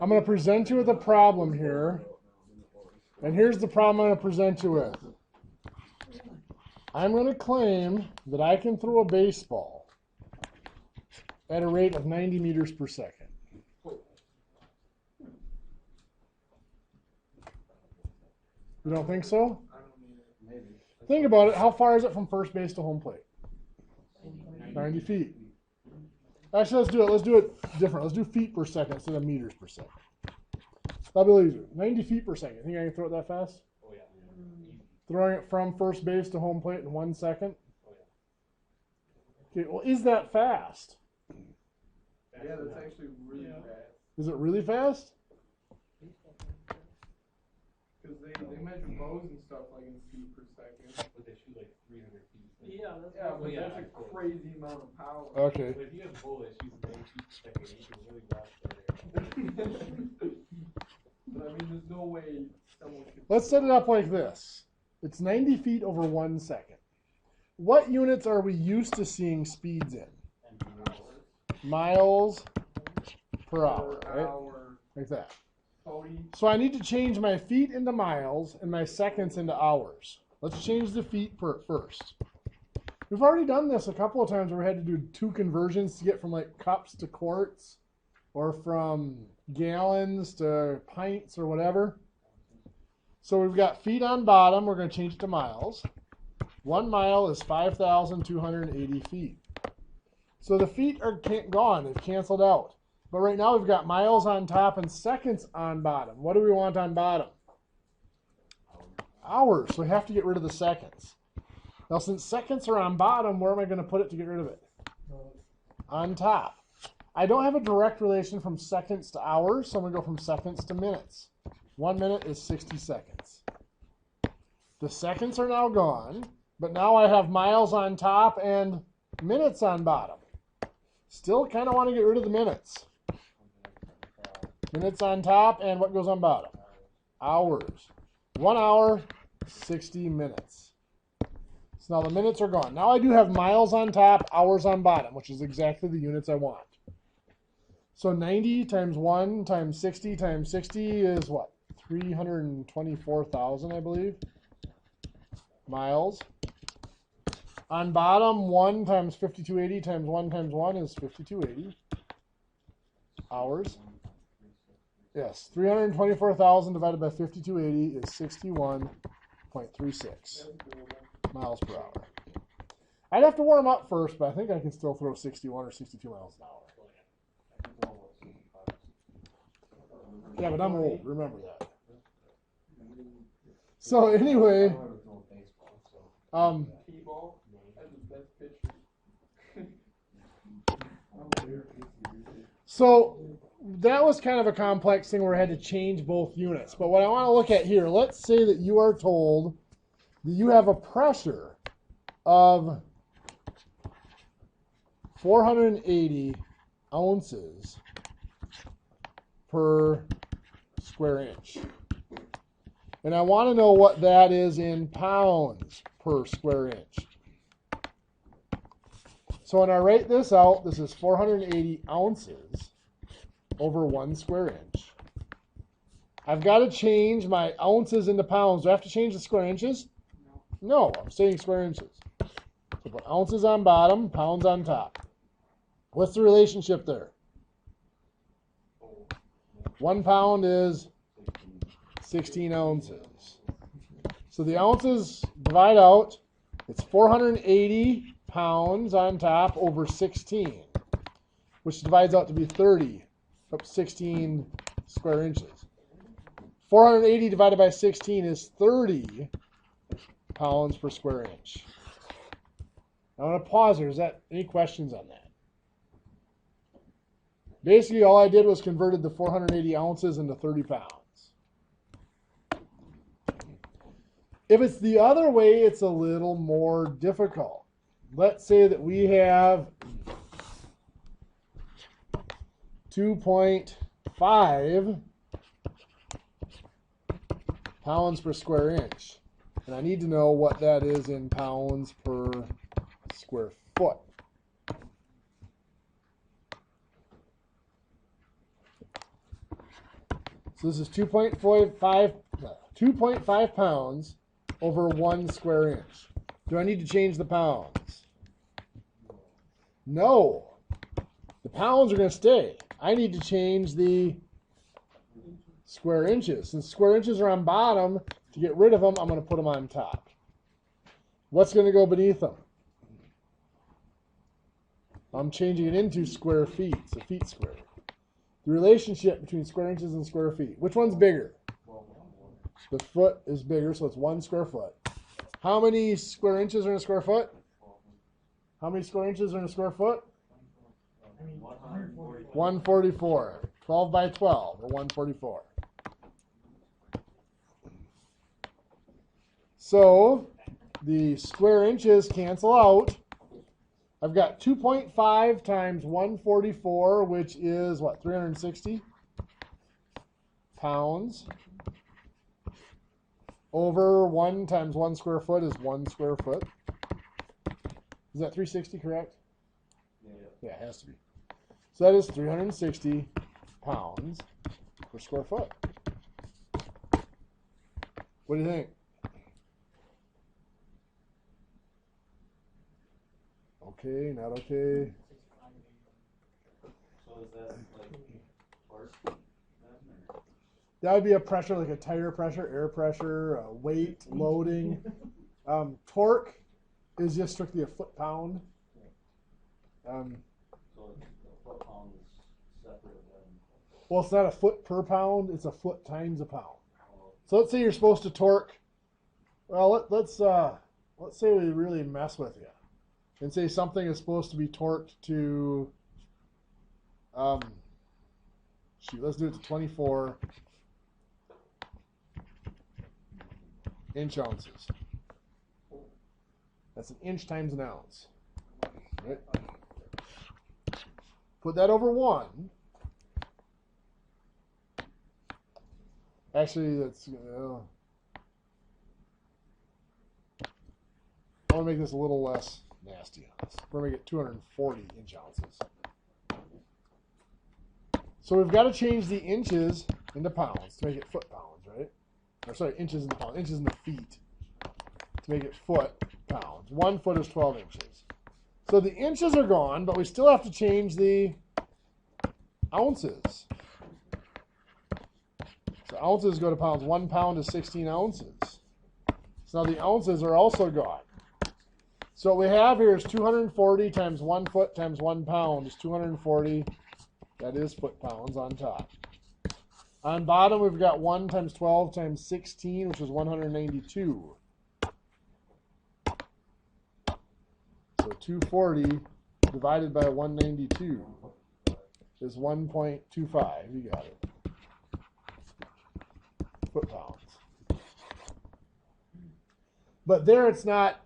I'm going to present you with a problem here. And here's the problem I'm going to present you with. I'm going to claim that I can throw a baseball at a rate of 90 meters per second. You don't think so? Think about it. How far is it from first base to home plate? 90 feet. Actually, let's do it. Let's do it different. Let's do feet per second instead of meters per second. That'll be easier. 90 feet per second. Think I can throw it that fast? Oh, yeah. Throwing it from first base to home plate in 1 second? Okay, well, is that fast? Yeah, that's actually really fast. Is it really fast? Because they measure bows and stuff like in feet per second. But they shoot like 300 feet. Yeah, well, yeah, that's of course. a crazy amount of power. Okay. But if you have a bow that shoots 90 feet per second, you can really watch that. But I mean, there's no way someone could. Let's set it up like this. It's 90 feet over 1 second. What units are we used to seeing speeds in? Miles per hour, right? Like that. So I need to change my feet into miles and my seconds into hours. Let's change the feet first. We've already done this a couple of times where we had to do 2 conversions to get from like cups to quarts or from gallons to pints or whatever. So we've got feet on bottom. We're going to change it to miles. 1 mile is 5,280 feet. So the feet are gone. They've canceled out. But right now we've got miles on top and seconds on bottom. What do we want on bottom? Hours. So we have to get rid of the seconds. Now since seconds are on bottom, where am I going to put it to get rid of it? On top. I don't have a direct relation from seconds to hours, so I'm going to go from seconds to minutes. 1 minute is 60 seconds. The seconds are now gone, but now I have miles on top and minutes on bottom. Still kind of want to get rid of the minutes. Minutes on top, and what goes on bottom? Hours. 1 hour, 60 minutes. So now the minutes are gone. Now I do have miles on top, hours on bottom, which is exactly the units I want. So 90 times 1 times 60 times 60 is what? 324,000, I believe, miles. On bottom, 1 times 5280 times 1 times 1 is 5280 hours. Yes, 324,000 divided by 5280 is 61.36 miles per hour. I'd have to warm up first, but I think I can still throw 61 or 62 miles an hour. Yeah, but I'm old. Remember that. So anyway, T-ball, that's the best picture. So that was kind of a complex thing where I had to change both units. But what I want to look at here, let's say that you are told that you have a pressure of 480 ounces per square inch. And I want to know what that is in pounds per square inch. So when I write this out, this is 480 ounces over 1 square inch. I've got to change my ounces into pounds. Do I have to change the square inches? No, I'm saying square inches. So put ounces on bottom, pounds on top. What's the relationship there? 1 pound is 16 ounces. So the ounces divide out. It's 480 pounds on top over 16, which divides out to be 30, up 16 square inches. 480 divided by 16 is 30 pounds per square inch. I'm going to pause here. Is that any questions on that? Basically, all I did was converted the 480 ounces into 30 pounds. If it's the other way, it's a little more difficult. Let's say that we have 2.5 pounds per square inch. And I need to know what that is in pounds per square foot. So this is 2.5 pounds over 1 square inch. Do I need to change the pounds? No. The pounds are going to stay. I need to change the square inches. Since square inches are on bottom, to get rid of them, I'm going to put them on top. What's going to go beneath them? I'm changing it into square feet, so feet squared. The relationship between square inches and square feet. Which one's bigger? The foot is bigger, so it's 1 square foot. How many square inches are in a square foot? How many square inches are in a square foot? 144. 12 by 12, or 144. So the square inches cancel out. I've got 2.5 times 144, which is what, 360 pounds, over 1 times 1 square foot is 1 square foot. Is that 360 correct? Yeah, it has to be. So that is 360 pounds per square foot. What do you think? Okay, not okay. So is that like torque? That would be a pressure, like a tire pressure, air pressure, weight, loading. Torque is just strictly a foot-pound. So it's a foot-pound is separate than... Well, it's not a foot per pound, it's a foot times a pound. So let's say you're supposed to torque, well, let's say we really mess with you. And say something is supposed to be torqued to, let's do it to 24 inch ounces. That's an inch times an ounce. Right? Put that over 1. Actually, that's, I want to make this a little less nasty on us. We're going to get 240 inch ounces. So we've got to change the inches into pounds to make it foot pounds, right? Or sorry, inches into pounds, inches into feet to make it foot pounds. 1 foot is 12 inches. So the inches are gone, but we still have to change the ounces. So ounces go to pounds. 1 pound is 16 ounces. So now the ounces are also gone. So what we have here is 240 times 1 foot times 1 pound is 240. That is foot pounds on top. On bottom, we've got 1 times 12 times 16, which is 192. So 240 divided by 192 is 1.25. You got it. Foot pounds. But there it's not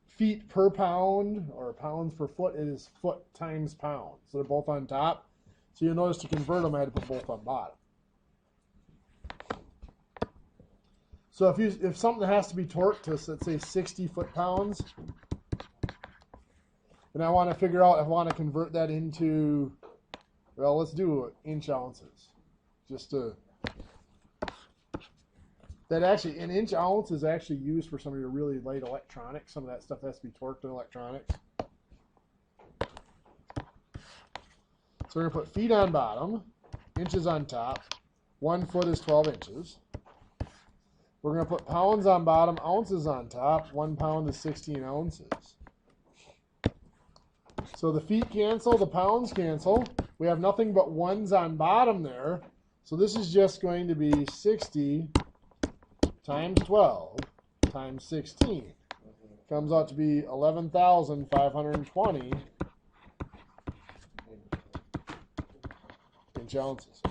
feet per pound or pounds per foot. It is foot times pound. So they're both on top. So you'll notice to convert them, I had to put both on bottom. So if something has to be torqued to, let's say, 60 foot-pounds, and I want to figure out if I want to convert that into, well, let's do inch ounces. Just to, that actually, an inch ounce is actually used for some of your really light electronics. Some of that stuff has to be torqued in electronics. So we're going to put feet on bottom, inches on top. 1 foot is 12 inches. We're going to put pounds on bottom, ounces on top. 1 pound is 16 ounces. So the feet cancel, the pounds cancel. We have nothing but ones on bottom there. So this is just going to be 60 times 12 times 16. Comes out to be 11,520 inch ounces.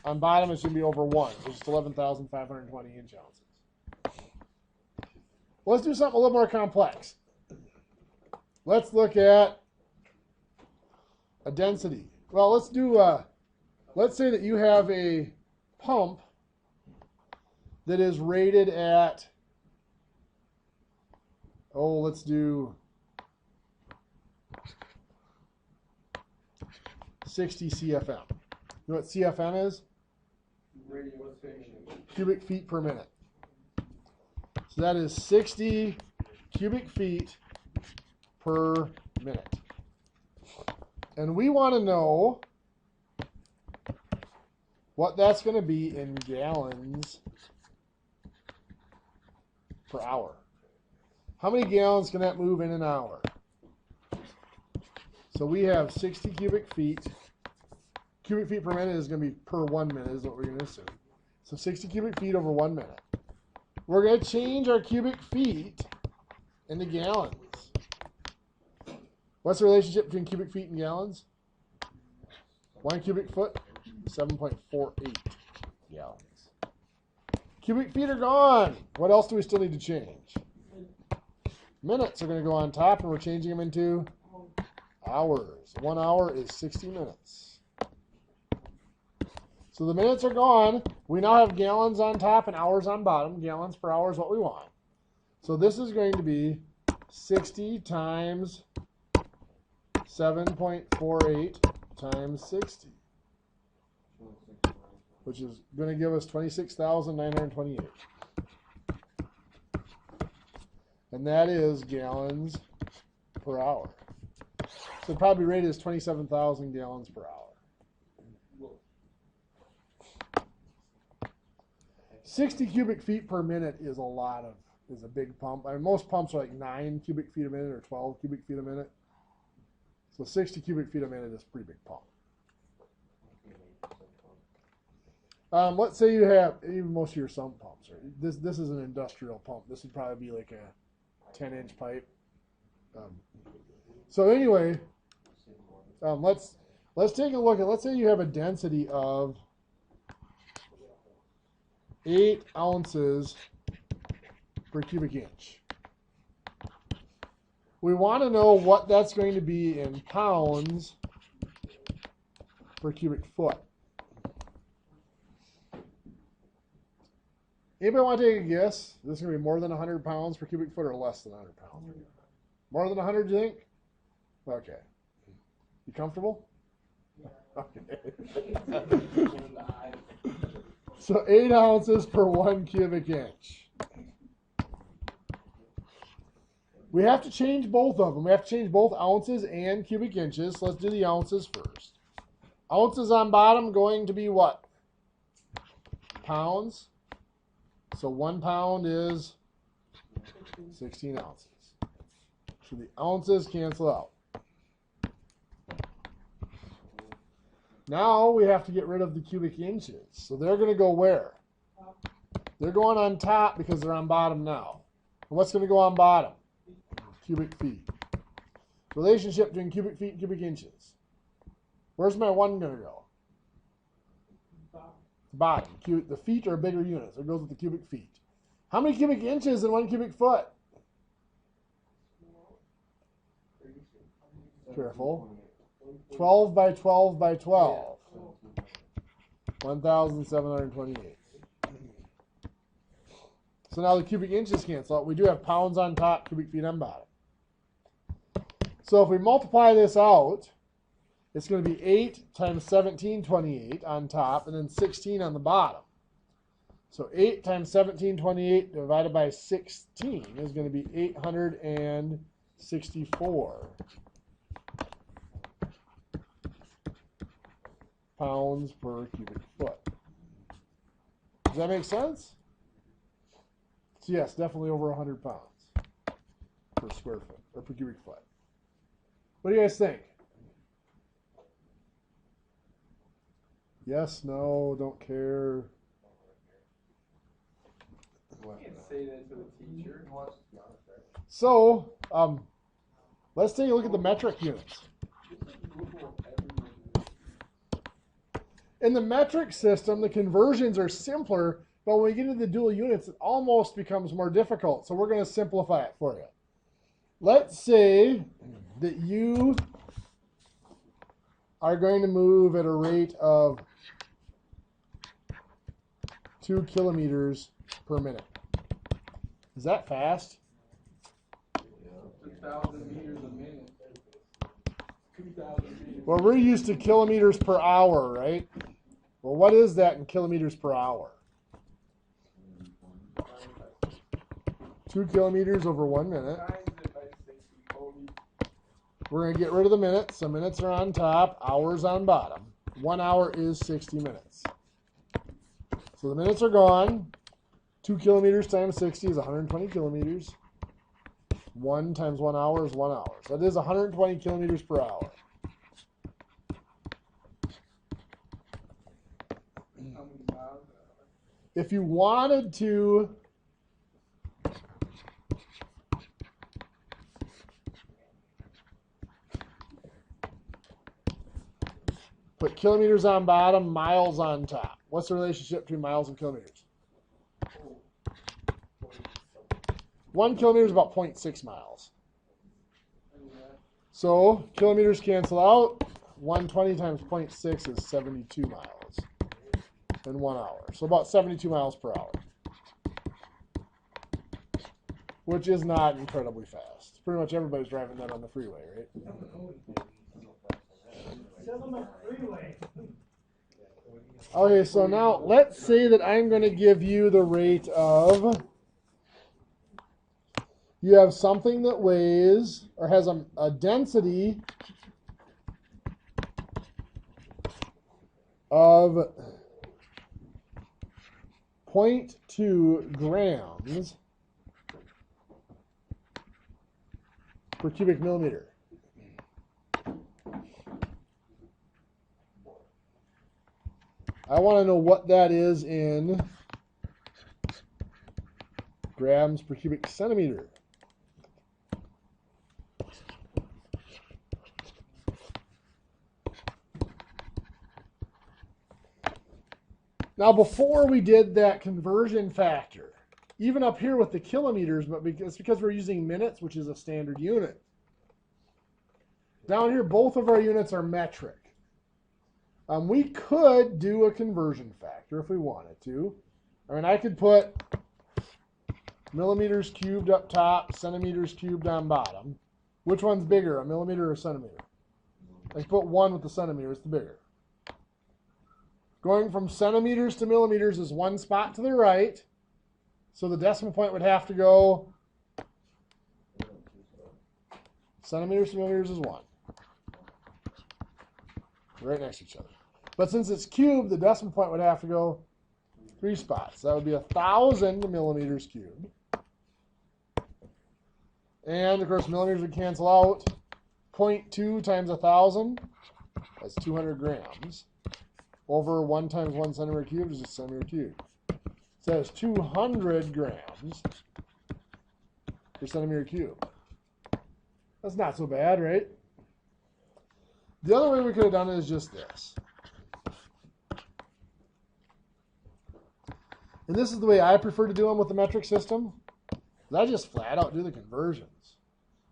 On bottom, it's going to be over 1. So it's 11,520 inch ounces. Well, let's do something a little more complex. Let's look at a density. Well, let's do, let's say that you have a pump that is rated at, let's do 60 CFM. You know what CFM is? radio station. cubic feet per minute. So that is 60 cubic feet per minute. And we want to know what that's going to be in gallons per hour. How many gallons can that move in an hour? So we have 60 cubic feet. Cubic feet per minute is going to be per 1 minute is what we're going to assume. So 60 cubic feet over 1 minute. We're going to change our cubic feet into gallons. What's the relationship between cubic feet and gallons? 1 cubic foot, 7.48 gallons. Cubic feet are gone. What else do we still need to change? Minutes are going to go on top, and we're changing them into hours. 1 hour is 60 minutes. So the minutes are gone. We now have gallons on top and hours on bottom. Gallons per hour is what we want. So this is going to be 60 times 7.48 times 60, which is going to give us 26,928. And that is gallons per hour. So probably rated as 27,000 gallons per hour. 60 cubic feet per minute is a big pump. I mean, most pumps are like 9 cubic feet a minute or 12 cubic feet a minute. So 60 cubic feet a minute is a pretty big pump. Let's say you have, even most of your sump pumps, right? This is an industrial pump. This would probably be like a 10-inch pipe. So anyway, let's take a look at, let's say you have a density of 8 ounces per cubic inch. We want to know what that's going to be in pounds per cubic foot. Anybody want to take a guess? Is this going to be more than 100 pounds per cubic foot or less than 100 pounds? More than 100, do you think? Okay. You comfortable? Okay. So 8 ounces per 1 cubic inch. We have to change both of them. We have to change both ounces and cubic inches. So let's do the ounces first. Ounces on bottom going to be what? Pounds. So 1 pound is 16 ounces. So the ounces cancel out. Now we have to get rid of the cubic inches. So they're going to go where? They're going on top because they're on bottom now. And what's going to go on bottom? Cubic feet. Relationship between cubic feet and cubic inches. Where's my 1 going to go? Bottom. The feet are a bigger unit, so it goes with the cubic feet. How many cubic inches in 1 cubic foot? Careful. 12 by 12 by 12. 1,728. So now the cubic inches cancel out. We do have pounds on top, cubic feet on bottom. So if we multiply this out, it's going to be 8 times 1728 on top and then 16 on the bottom. So 8 times 1728 divided by 16 is going to be 864 pounds per cubic foot. Does that make sense? So yes, definitely over 100 pounds per square foot or per cubic foot. What do you guys think? Yes, no, don't care. You can't say that to the teacher. So, let's take a look at the metric units. In the metric system, the conversions are simpler, but when we get into the dual units, it almost becomes more difficult. So we're going to simplify it for you. Let's say that you are going to move at a rate of 2 kilometers per minute. Is that fast? 1,000 meters a minute. 2,000 meters. Well, we're used to kilometers per hour, right? Well, Well, what is that in kilometers per hour? 2 kilometers over 1 minute. Times it by 60, Cody. We're going to get rid of the minutes. So minutes are on top, hours on bottom. 1 hour is 60 minutes. So the minutes are gone. 2 kilometers times 60 is 120 kilometers. 1 times 1 hour is 1 hour. So that is 120 kilometers per hour. How many miles an hour? If you wanted to put kilometers on bottom, miles on top. What's the relationship between miles and kilometers? 1 kilometer is about 0.6 miles. So kilometers cancel out. 120 times 0.6 is 72 miles in 1 hour. So about 72 miles per hour, which is not incredibly fast. Pretty much everybody's driving that on the freeway, right? Okay, so now let's say that I'm going to give you the rate of, you have something that weighs or has a density of 0.2 grams per cubic millimeter. I want to know what that is in grams per cubic centimeter. Now, before we did that conversion factor, even up here with the kilometers, but it's because we're using minutes, which is a standard unit. Down here, both of our units are metric. We could do a conversion factor if we wanted to. I mean, I could put millimeters cubed up top, centimeters cubed on bottom. Which one's bigger, a millimeter or a centimeter? I put 1 with the centimeter, it's the bigger. Going from centimeters to millimeters is 1 spot to the right. So the decimal point would have to go, centimeters to millimeters is 1. Right next to each other. But since it's cubed, the decimal point would have to go 3 spots. That would be 1,000 millimeters cubed. And of course, millimeters would cancel out. 0.2 times 1,000, that's 200 grams. Over 1 times 1 centimeter cubed is just centimeter cubed. So that's 200 grams per centimeter cubed. That's not so bad, right? The other way we could have done it is just this. And this is the way I prefer to do them with the metric system. I just flat out do the conversions.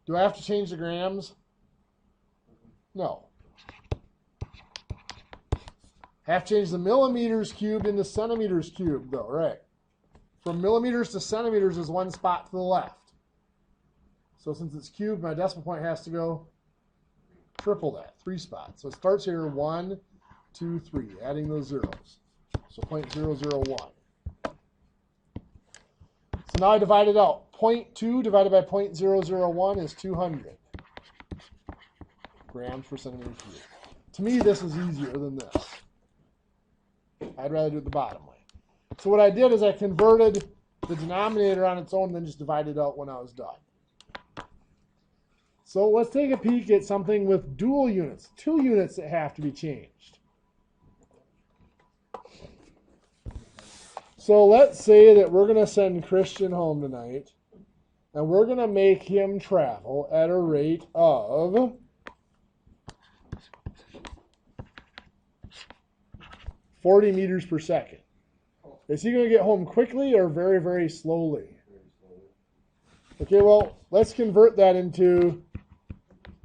Do I have to change the grams? No. Have to change the millimeters cubed into centimeters cubed, though, right? From millimeters to centimeters is 1 spot to the left. So since it's cubed, my decimal point has to go triple that, 3 spots. So it starts here, 1, 2, 3, adding those zeros. So 0.001. So now I divide it out. 0.2 divided by 0.001 is 200 grams per centimeter cubed. To me, this is easier than this. I'd rather do it the bottom way. So what I did is I converted the denominator on its own and then just divided out when I was done. So let's take a peek at something with dual units, 2 units that have to be changed. So let's say that we're going to send Christian home tonight, and we're going to make him travel at a rate of 40 meters per second. Is he going to get home quickly or very, very slowly? Okay, well, let's convert that into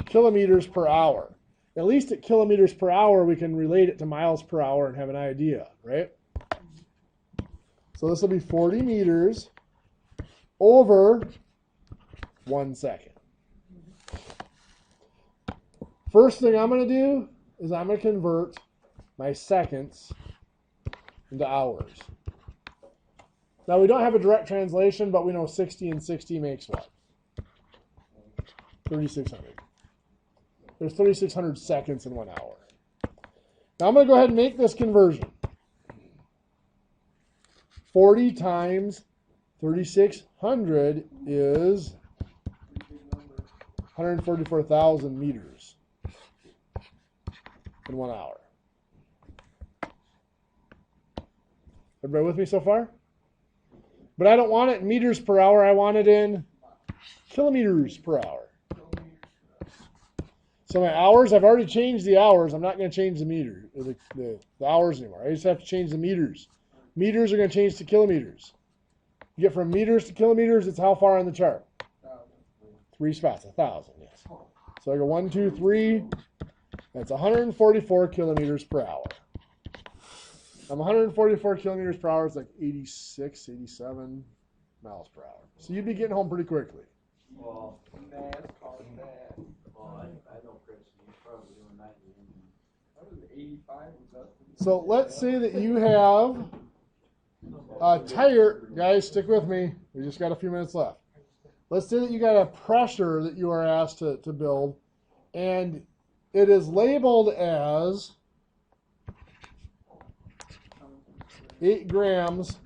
kilometers per hour. At least at kilometers per hour, we can relate it to miles per hour and have an idea, right? So this will be 40 meters over 1 second. First thing I'm going to do is I'm going to convert my seconds into hours. Now we don't have a direct translation, but we know 60 and 60 makes what? 3,600. There's 3,600 seconds in 1 hour. Now I'm going to go ahead and make this conversion. 40 times 3,600 is 144,000 meters in 1 hour. Everybody with me so far? But I don't want it in meters per hour. I want it in kilometers per hour. So my hours, I've already changed the hours. I'm not going to change the meter, the hours anymore. I just have to change the meters. Meters are going to change to kilometers. You get from meters to kilometers, it's how far on the chart? 3 spots, 1,000, yes. So I go 1, 2, 3. That's 144 kilometers per hour. 144 kilometers per hour is like 86, 87 miles per hour. So you'd be getting home pretty quickly. Well, NASCAR bad. I know Chris, he's probably doing 90. That was 85 with us. So let's say that you have a tire. Guys, stick with me. We just got a few minutes left. Let's say that you got a pressure that you are asked to build, and it is labeled as 8 grams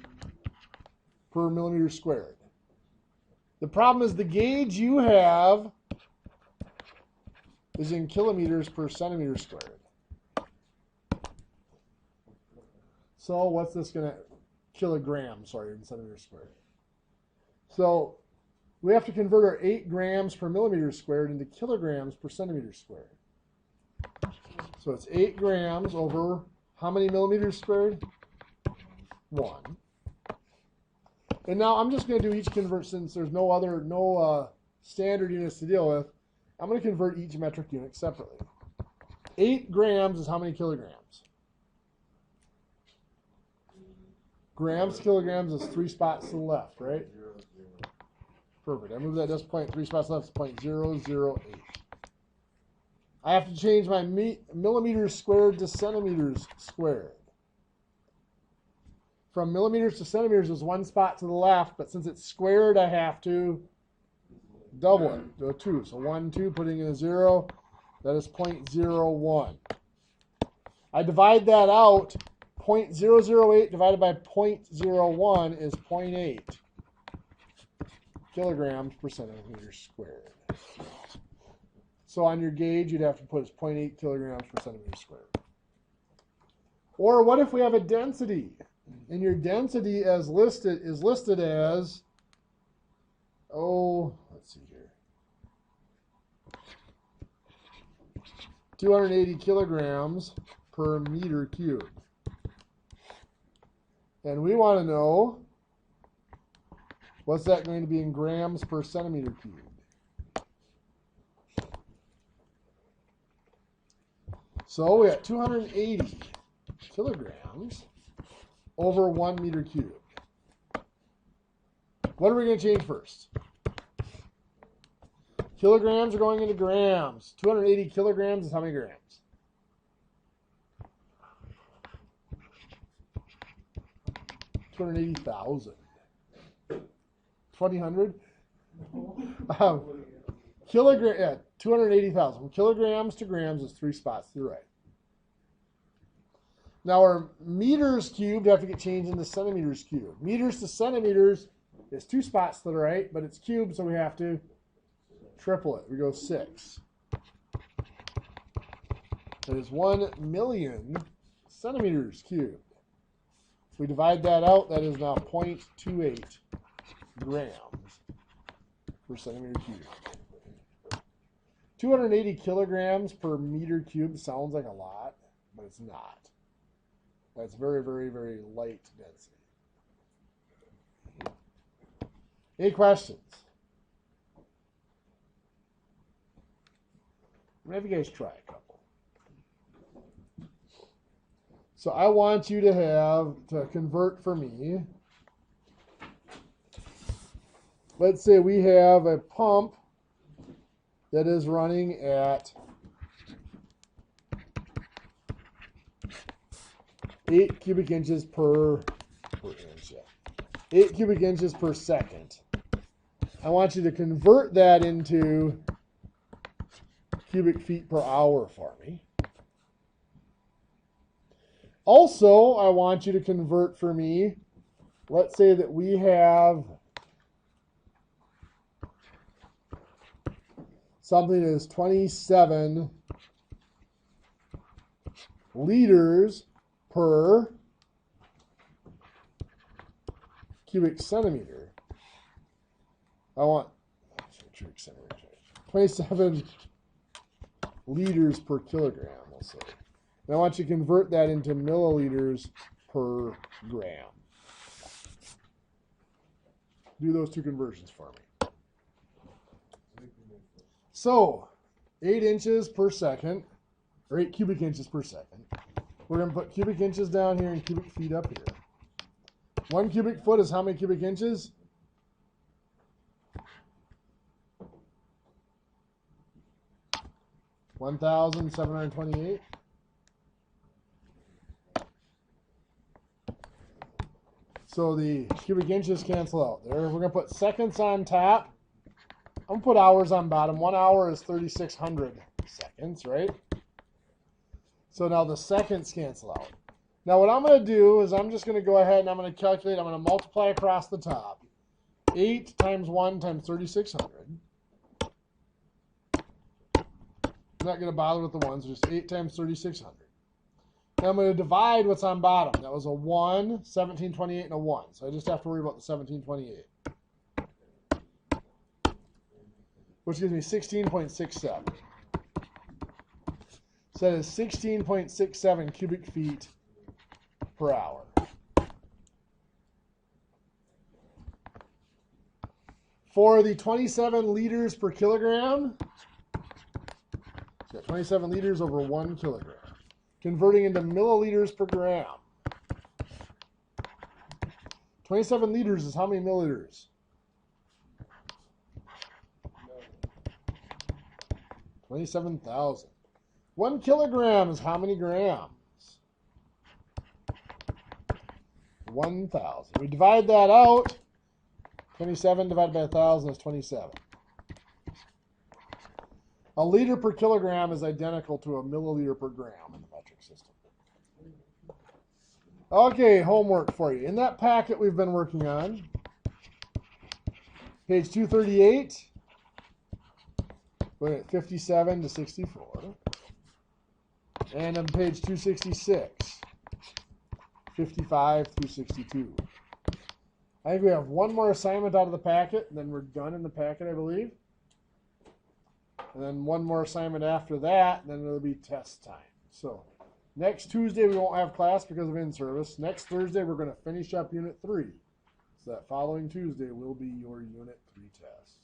per millimeter squared. The problem is the gauge you have is in kilometers per centimeter squared. So what's this going to, kilograms, sorry, in centimeters squared. So we have to convert our 8 grams per millimeter squared into kilograms per centimeter squared. So it's 8 grams over how many millimeters squared? 1. And now I'm just going to do each convert, since there's no standard units to deal with. I'm going to convert each metric unit separately. 8 grams is how many kilograms? Grams to kilograms is 3 spots to the left, right? Perfect. I moved that decimal point 3 spots left. It's 0.008. I have to change my millimeters squared to centimeters squared. From millimeters to centimeters is 1 spot to the left, but since it's squared, I have to double it, do a 2. So 1, 2, putting in a 0, that is 0.01. I divide that out. 0.008 divided by 0.01 is 0.8 kilograms per centimeter squared. So on your gauge, you'd have to put 0.8 kilograms per centimeter squared. Or what if we have a density? And your density as listed is listed as, let's see here, 280 kilograms per meter cubed. And we want to know, what's that going to be in grams per centimeter cubed? So we got 280 kilograms over 1 meter cubed. What are we going to change first? Kilograms are going into grams. 280 kilograms is how many grams? 280,000. 2,000? Kilogram, yeah, 280,000. Kilograms to grams is 3 spots to the right. Now our meters cubed have to get changed into centimeters cubed. Meters to centimeters is 2 spots to the right, but it's cubed, so we have to triple it. We go 6. That is 1 million centimeters cubed. If we divide that out, that is now 0.28 grams per centimeter cubed. 280 kilograms per meter cubed sounds like a lot, but it's not. That's very, very, very light density. Any questions? Maybe you guys try a couple. So I want you to convert for me. Let's say we have a pump that is running at 8 cubic inches per inch. Yeah. 8 cubic inches per second. I want you to convert that into cubic feet per hour for me. Also, I want you to convert for me, let's say that we have something that is 27 liters per cubic centimeter. I want 27 liters per kilogram, we'll say. And I want you to convert that into milliliters per gram. Do those two conversions for me. So, 8 inches per second, or 8 cubic inches per second. We're going to put cubic inches down here and cubic feet up here. 1 cubic foot is how many cubic inches? $1,728. So the cubic inches cancel out there. We're going to put seconds on top. I'm going to put hours on bottom. 1 hour is 3,600 seconds, right? So now the seconds cancel out. Now what I'm going to do is I'm just going to go ahead and I'm going to calculate. I'm going to multiply across the top. 8 times 1 times 3,600. I'm not going to bother with the ones. Just 8 times 3,600. Now I'm going to divide what's on bottom. That was a 1, 1728, and a 1. So I just have to worry about the 1728. Which gives me 16.67. So that is 16.67 cubic feet per hour. For the 27 liters per kilogram, so 27 liters over 1 kilogram. Converting into milliliters per gram. 27 liters is how many milliliters? 27,000. 1 kilogram is how many grams? 1,000. We divide that out. 27 divided by 1,000 is 27. A liter per kilogram is identical to a milliliter per gram in the metric system. Okay, homework for you. In that packet we've been working on, page 238, we're at 57 to 64. And on page 266, 55 through 62. I think we have one more assignment out of the packet, and then we're done in the packet, I believe. And then one more assignment after that, and then it'll be test time. So next Tuesday we won't have class because of in-service. Next Thursday we're going to finish up Unit 3. So that following Tuesday will be your Unit 3 test.